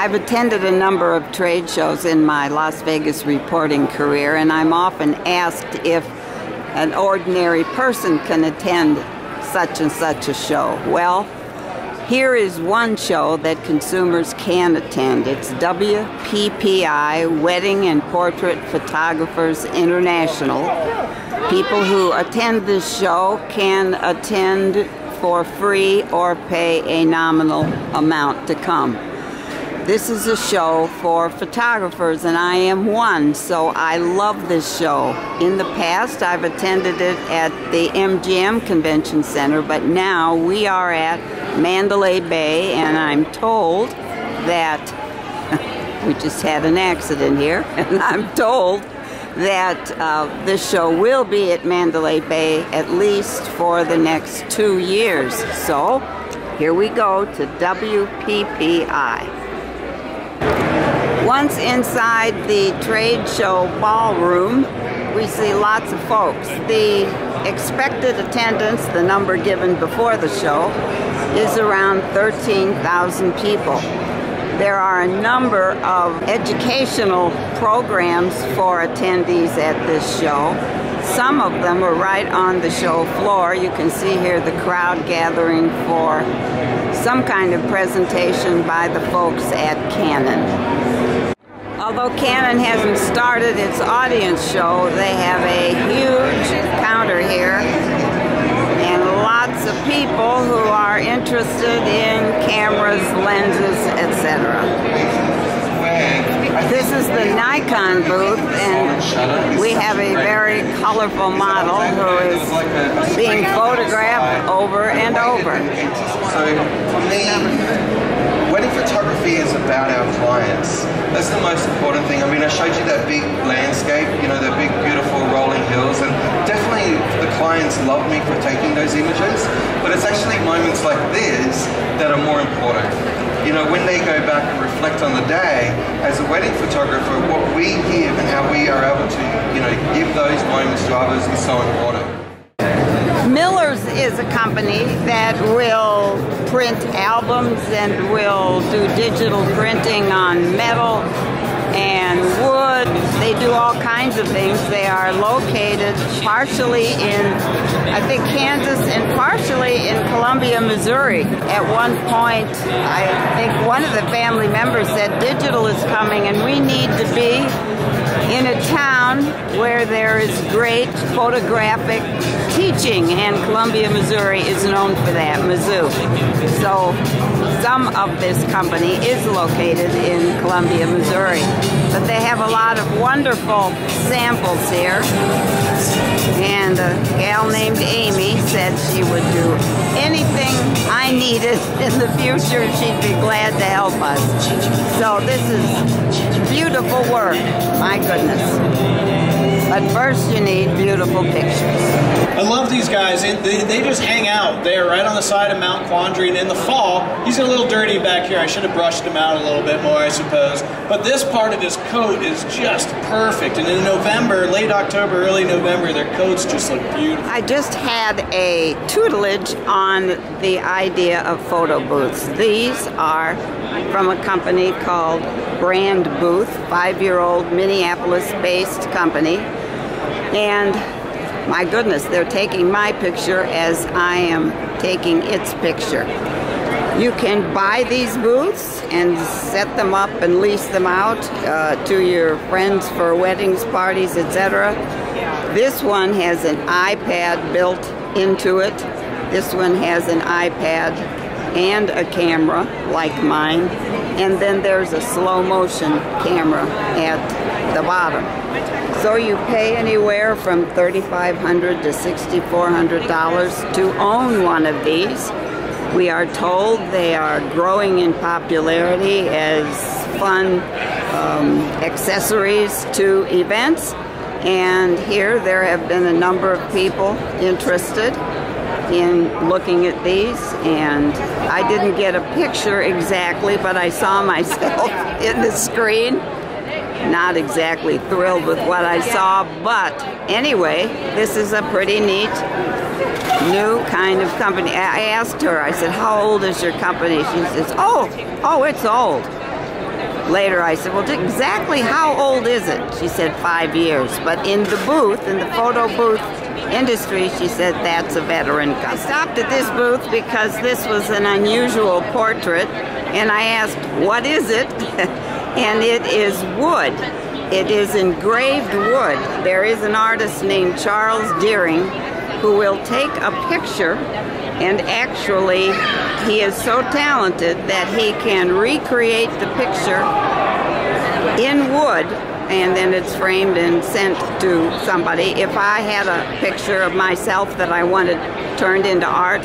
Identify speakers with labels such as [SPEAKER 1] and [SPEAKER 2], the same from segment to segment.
[SPEAKER 1] I've attended a number of trade shows in my Las Vegas reporting career, and I'm often asked if an ordinary person can attend such and such a show. Well, here is one show that consumers can attend. It's WPPI, Wedding and Portrait Photographers International. People who attend this show can attend for free or pay a nominal amount to come. This is a show for photographers, and I am one, so I love this show. In the past, I've attended it at the MGM Convention Center, but now we are at Mandalay Bay, and I'm told that we just had an accident here, and I'm told that this show will be at Mandalay Bay at least for the next 2 years. So here we go to WPPI. Once inside the trade show ballroom, we see lots of folks. The expected attendance, the number given before the show, is around 13,000 people. There are a number of educational programs for attendees at this show. Some of them are right on the show floor. You can see here the crowd gathering for some kind of presentation by the folks at Canon. Although Canon hasn't started its audience show, they have a huge counter here and lots of people who are interested in cameras, lenses, etc. This is the Nikon booth, and we have a very colorful model who is being photographed over and over.
[SPEAKER 2] So for me, wedding photography is about our clients. That's the most important thing. I mean, I showed you that big landscape, you know, the big beautiful rolling hills, and definitely the clients love me for taking those images, but it's actually moments like this that are more important. You know, when they go back and reflect on the day, as a wedding photographer, what we give and how we are able to, you know, give those moments to others is so important.
[SPEAKER 1] Miller's is a company that will print albums and will do digital printing on metal and wood. They do all kinds of things. They are located partially in, I think, Kansas and partially in Columbia, Missouri. At one point, I think one of the family members said, digital is coming and we need to be in a town where there is great photographic teaching, and Columbia, Missouri is known for that, Mizzou. So some of this company is located in Columbia, Missouri. But they have a lot of wonderful samples here. And a gal named Amy said she would do anything I needed in the future. She'd be glad to help us. So this is beautiful work, my goodness. But first you need beautiful pictures.
[SPEAKER 3] I love these guys. They just hang out there right on the side of Mount Quandary, and in the fall, he's a little dirty back here. I should have brushed him out a little bit more, I suppose. But this part of his coat is just perfect. And in November, late October, early November, their coats just look beautiful.
[SPEAKER 1] I just had a tutelage on the idea of photo booths. These are from a company called Brand Booth, 5-year-old Minneapolis-based company. And my goodness, they're taking my picture as I am taking its picture. You can buy these booths and set them up and lease them out to your friends for weddings, parties, etc. This one has an iPad built into it. This one has an iPad and a camera like mine. And then there's a slow motion camera at the bottom. So you pay anywhere from $3,500 to $6,400 to own one of these. We are told they are growing in popularity as fun accessories to events. And here there have been a number of people interested in looking at these, and I didn't get a picture exactly, but I saw myself in the screen. Not exactly thrilled with what I saw, but anyway, this is a pretty neat new kind of company. I asked her, I said, how old is your company? She says, oh, it's old. Later I said, well, exactly how old is it? She said 5 years. But in the booth, in the photo booth industry, she said that's a veteran company. I stopped at this booth because this was an unusual portrait, and I asked, what is it? And it is wood. It is engraved wood. There is an artist named Charles Deering who will take a picture, and actually he is so talented that he can recreate the picture in wood, and then it's framed and sent to somebody. If I had a picture of myself that I wanted turned into art,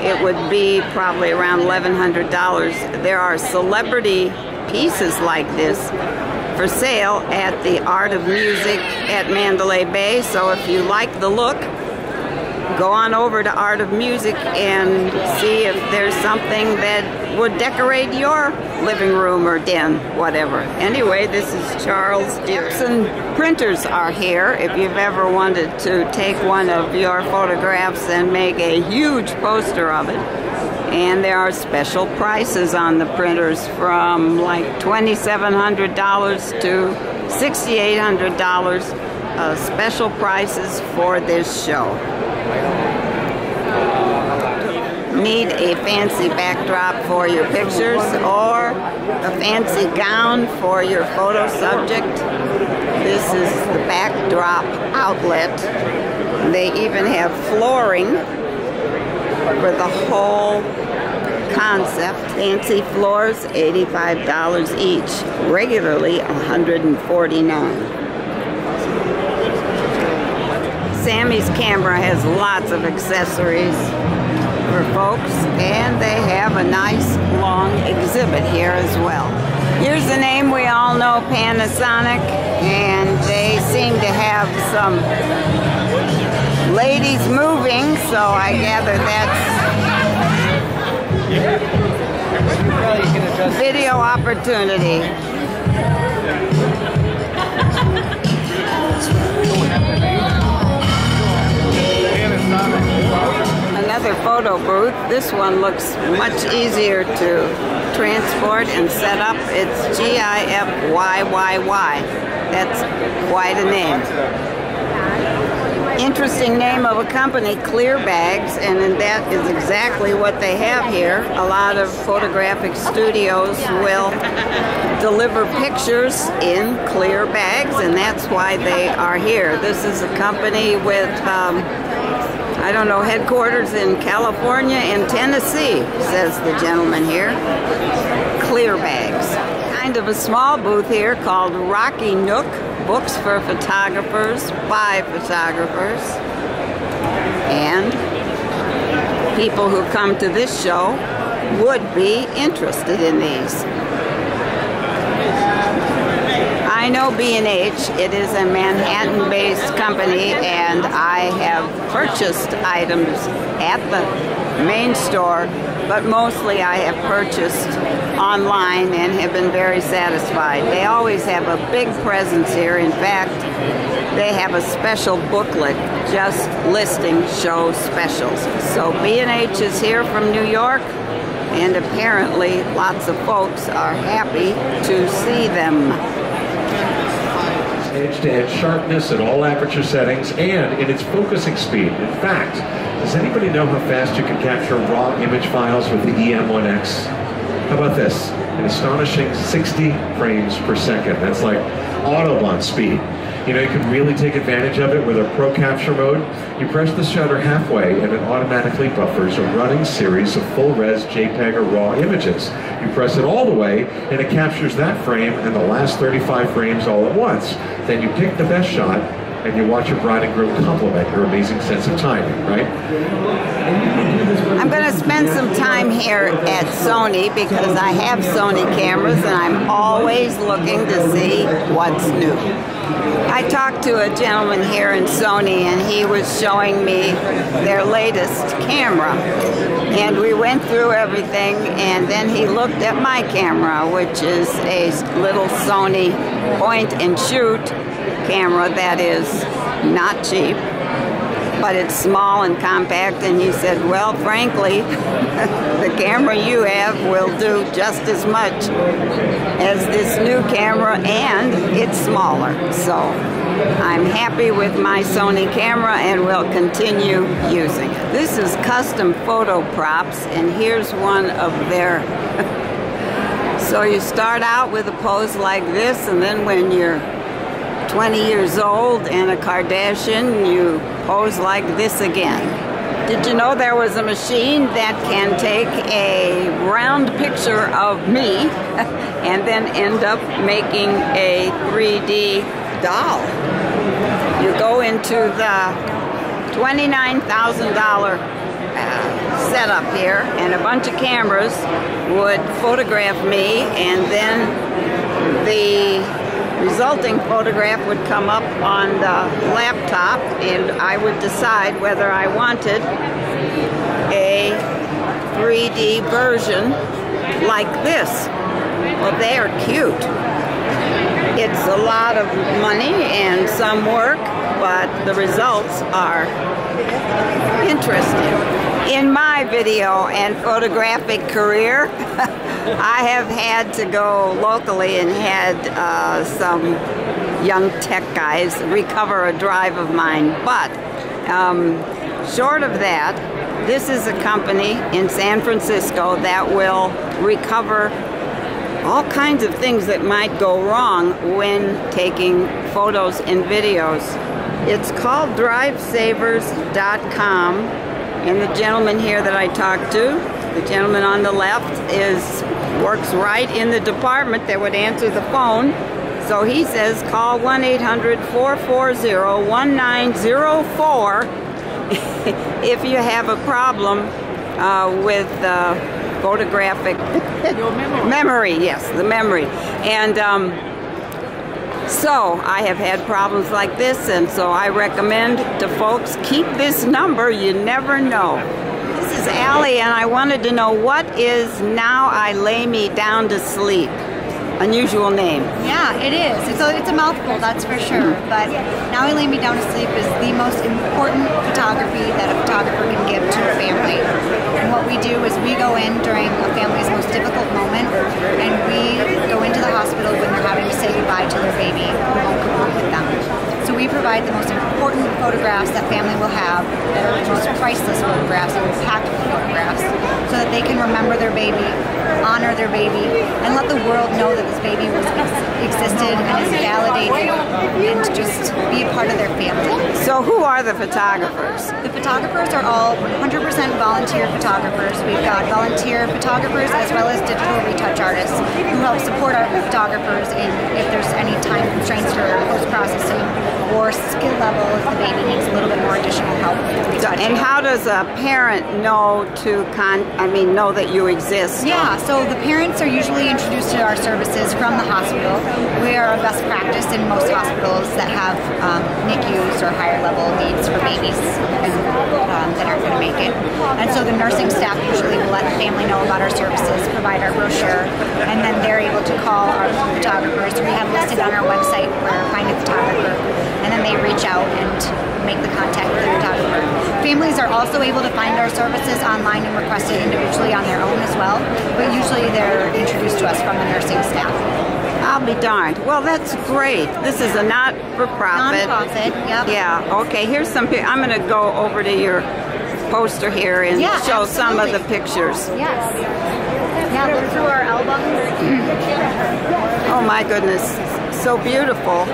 [SPEAKER 1] it would be probably around $1,100. There are celebrity pieces like this for sale at the Art of Music at Mandalay Bay. So if you like the look, go on over to Art of Music and see if there's something that would decorate your living room or den, whatever. Anyway, this is Charles Deering. Printers are here if you've ever wanted to take one of your photographs and make a huge poster of it. And there are special prices on the printers from like $2,700 to $6,800. Special prices for this show. Need a fancy backdrop for your pictures or a fancy gown for your photo subject? This is the backdrop outlet. They even have flooring for the whole concept. Fancy floors, $85 each. Regularly, $149. Sammy's camera has lots of accessories for folks, and they have a nice long exhibit here as well. Here's a name we all know, Panasonic, and they seem to have some ladies moving, so I gather that's video opportunity. Another photo booth. This one looks much easier to transport and set up. It's Gifyy. That's quite a name. Interesting name of a company, Clear Bags, and that is exactly what they have here. A lot of photographic studios will deliver pictures in clear bags, and that's why they are here. This is a company with I don't know, headquarters in California and Tennessee, says the gentleman here. Clear Bags. Kind of a small booth here called Rocky Nook, books for photographers by photographers. And people who come to this show would be interested in these. I know B&H. It is a Manhattan-based company, and I have purchased items at the main store, but mostly I have purchased online and have been very satisfied. They always have a big presence here. In fact, they have a special booklet just listing show specials. So B&H is here from New York, and apparently lots of folks are happy to see them.
[SPEAKER 4] Edge-to-edge sharpness at all aperture settings and in its focusing speed. In fact, does anybody know how fast you can capture raw image files with the EM1X? How about this? An astonishing 60 frames per second. That's like Autobahn speed. You know, you can really take advantage of it with a Pro Capture mode. You press the shutter halfway and it automatically buffers a running series of full-res JPEG or RAW images. You press it all the way and it captures that frame and the last 35 frames all at once. Then you pick the best shot and you watch your bride and groom compliment your amazing sense of timing, right?
[SPEAKER 1] I'm going to spend some time here at Sony because I have Sony cameras and I'm always looking to see what's new. I talked to a gentleman here in Sony and he was showing me their latest camera. And we went through everything and then he looked at my camera, which is a little Sony point and shoot camera that is not cheap. but it's small and compact, and he said, well, frankly, the camera you have will do just as much as this new camera, and it's smaller. So I'm happy with my Sony camera and will continue using it. This is custom photo props, and here's one of their so you start out with a pose like this, and then when you're 20 years old and a Kardashian, you pose like this again. Did you know there was a machine that can take a round picture of me and then end up making a 3D doll? You go into the $29,000 setup here, and a bunch of cameras would photograph me, and then the resulting photograph would come up on the laptop, and I would decide whether I wanted a 3D version like this. Well, they are cute. It's a lot of money and some work, but the results are interesting. In my video and photographic career, I have had to go locally and had some young tech guys recover a drive of mine. But short of that, this is a company in San Francisco that will recover all kinds of things that might go wrong when taking photos and videos. It's called drivesavers.com, and the gentleman here that I talked to, the gentleman on the left, works right in the department that would answer the phone. So he says call 1-800-440-1904 if you have a problem with photographic memory. Yes, the memory. And so I have had problems like this, and so I recommend to folks, keep this number, you never know. This is Allie, and I wanted to know, what is Now I Lay Me Down to Sleep? Unusual name.
[SPEAKER 5] Yeah, it is. It's a mouthful, that's for sure. But Now I Lay Me Down to Sleep is the most important photography that a photographer can give to a family. And what we do is we go in during a family's most difficult moment, and we go into the hospital when they're having to say goodbye to their baby who won't come home with them. So we provide the most important photographs that family will have, that are the most priceless photographs and impactful photographs, so that they can remember their baby, honor their baby, and let the world know that this baby existed and is validated, and just be a part of their family.
[SPEAKER 1] So who are the photographers?
[SPEAKER 5] The photographers are all 100% volunteer photographers. We've got volunteer photographers as well as digital retouch artists who help support our photographers in if there's any time constraints for post-processing or skill level if the baby needs a little bit more additional help.
[SPEAKER 1] And how does a parent know to know that you exist?
[SPEAKER 5] Yeah, so the parents are usually introduced to our services from the hospital. We are a best practice in most hospitals that have NICUs or higher level needs for babies that aren't going to make it. And so the nursing staff usually will let the family know about our services, provide our brochure, and then they're able to call our photographers. We have listed on our website where Find a Photographer, and then they reach out and make the contact with the photographer. Families are also able to find our services online and request it individually on their own as well, but usually they're introduced to us from the nursing staff.
[SPEAKER 1] I'll be darned. Well, that's great. This is a not-for-profit.
[SPEAKER 5] Non-profit, yep.
[SPEAKER 1] Yeah, okay, here's some, I'm going to go over to your poster here and show some of the pictures.
[SPEAKER 5] Yes. Yeah, look through our albums.
[SPEAKER 1] Oh my goodness, so beautiful.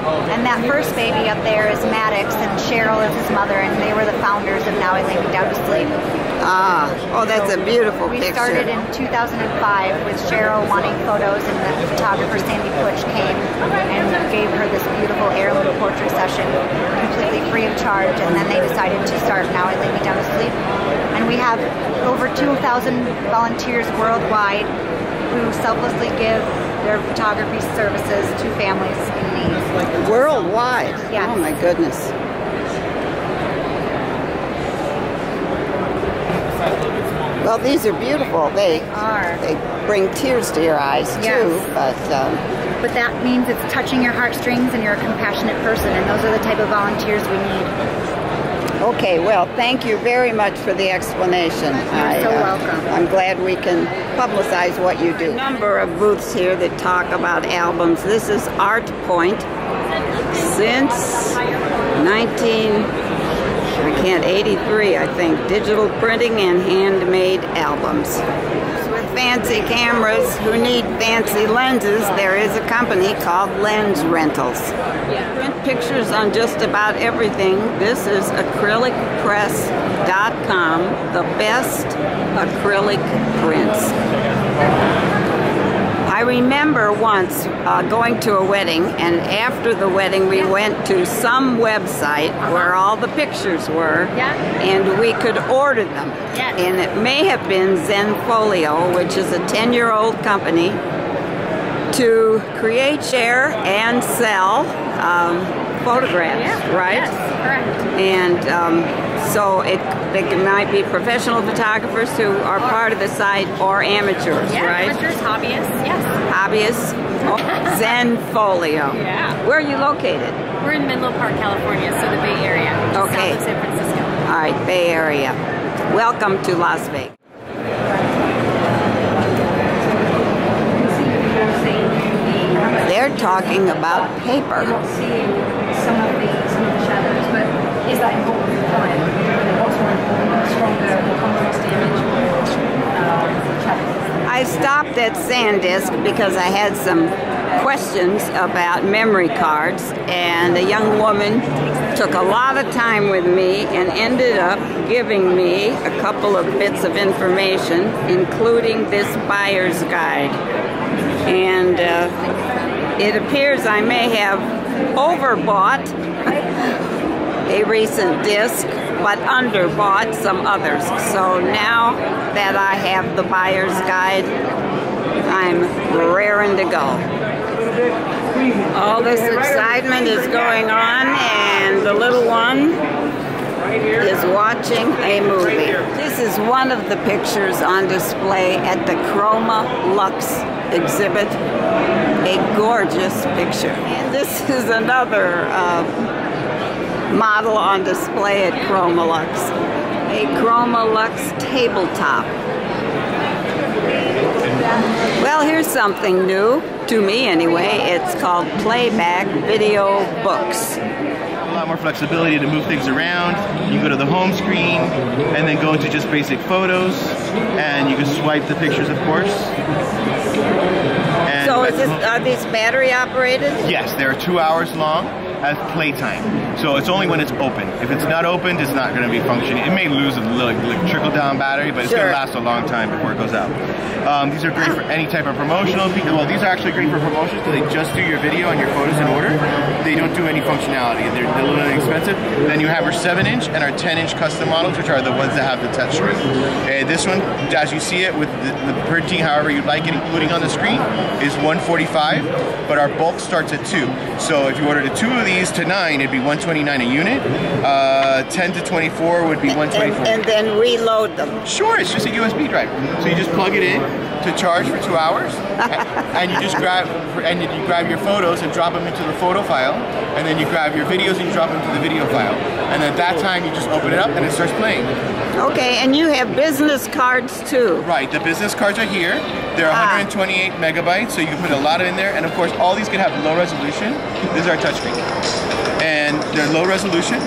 [SPEAKER 5] And that first baby up there is Maddox, and Cheryl is his mother, and they were the founders of Now I Lay Me Down to Sleep.
[SPEAKER 1] Ah, oh, that's a beautiful picture.
[SPEAKER 5] We started in 2005 with Cheryl wanting photos, and the photographer Sandy Butch came and gave her this beautiful heirloom portrait session completely free of charge, and then they decided to start Now I Lay Me Down to Sleep. And we have over 2,000 volunteers worldwide who selflessly give their photography services to families in need.
[SPEAKER 1] Worldwide?
[SPEAKER 5] Yes.
[SPEAKER 1] Oh my goodness. Well, these are beautiful. They
[SPEAKER 5] are.
[SPEAKER 1] They bring tears to your eyes too. But
[SPEAKER 5] that means it's touching your heartstrings, and you're a compassionate person, and those are the type of volunteers we need.
[SPEAKER 1] Okay, well, thank you very much for the explanation.
[SPEAKER 5] You're so welcome.
[SPEAKER 1] I'm glad we can publicize what you do. A number of booths here that talk about albums. This is Art Point since 1983, I think. Digital printing and handmade albums. With fancy cameras who need fancy lenses, there is a company called Lens Rentals. Print pictures on just about everything. This is acrylicpress.com, the best acrylic prints. I remember once going to a wedding, and after the wedding we went to some website where all the pictures were, and we could order them. And it may have been Zenfolio, which is a 10-year-old company, to create, share, and sell photographs, right?
[SPEAKER 6] Yes, correct.
[SPEAKER 1] And so they might be professional photographers who are part of the site, or amateurs, right?
[SPEAKER 6] Amateurs, hobbyists, yes.
[SPEAKER 1] Hobbyists. Oh, Zenfolio.
[SPEAKER 6] Yeah.
[SPEAKER 1] Where are you located?
[SPEAKER 6] We're in Menlo Park, California, so the Bay Area, just
[SPEAKER 1] Okay.
[SPEAKER 6] south of San Francisco.
[SPEAKER 1] All right, Bay Area. Welcome to Las Vegas. They're talking about paper.
[SPEAKER 7] Some of the shadows, but is that important for the client? What's more important, a stronger, more complex image, shadows?
[SPEAKER 1] I stopped at SanDisk because I had some questions about memory cards, and a young woman took a lot of time with me and ended up giving me a couple of bits of information, including this buyer's guide. And it appears I may have overbought a recent disc, but underbought some others. So now that I have the buyer's guide, I'm raring to go. All this excitement is going on, and the little one is watching a movie. This is one of the pictures on display at the Chroma Lux exhibit. A gorgeous picture. And this is another model on display at Chroma Lux. A Chroma Lux tabletop. Well, here's something new, to me anyway. It's called Playback Video Books.
[SPEAKER 8] A lot more flexibility to move things around. You go to the home screen and then go into just basic photos, and you can swipe the pictures, of course. And
[SPEAKER 1] so are these battery operated?
[SPEAKER 8] Yes, they're 2 hours long as playtime. So it's only when it's open. If it's not opened, it's not going to be functioning. It may lose a little trickle down battery, but it's going to last a long time before it goes out. These are great for any type of promotional. Well, these are actually great for promotions because they just do your video and your photos in order. They don't do any functionality. They're a little inexpensive. Then you have our 7-inch and our 10-inch custom models, which are the ones that have the touch screen. This one, as you see it, with the printing however you'd like it, including on the screen, is $145, but our bulk starts at 2. So if you ordered 2 of these to 9, it'd be $129 a unit. 10 to 24 would be $124.
[SPEAKER 1] And then reload them.
[SPEAKER 8] Sure, it's just a USB drive. So you just plug it in to charge for 2 hours, and you just grab your photos and drop them into the photo file, and then you grab your videos and you drop them into the video file. And at that time, you just open it up and it starts playing.
[SPEAKER 1] Okay, and you have business cards too.
[SPEAKER 8] Right, the business cards are here. They're 128 megabytes, so you can put a lot in there. And of course, all these can have low resolution. This is our touchscreen. And they're low resolution.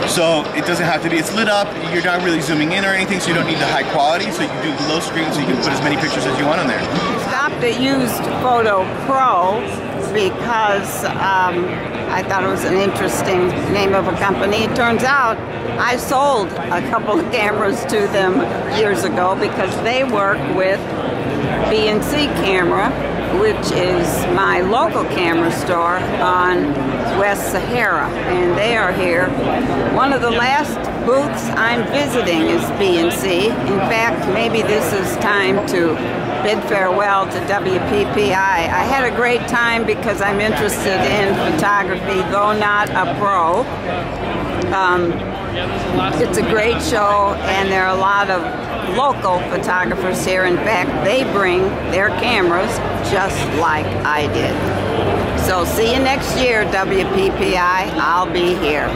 [SPEAKER 8] So it doesn't have to be, it's lit up, you're not really zooming in or anything, so you don't need the high quality, so you can do low screen so you can put as many pictures as you want on there.
[SPEAKER 1] Stopped at Used Photo Pro because I thought it was an interesting name of a company. It turns out I sold a couple of cameras to them years ago because they work with B&C Camera, which is my local camera store on West Sahara, and they are here. One of the last booths I'm visiting is B&C. In fact, maybe this is time to bid farewell to WPPI. I had a great time because I'm interested in photography, though not a pro. It's a great show, and there are a lot of local photographers here. In fact, they bring their cameras just like I did. So see you next year, WPPI. I'll be here.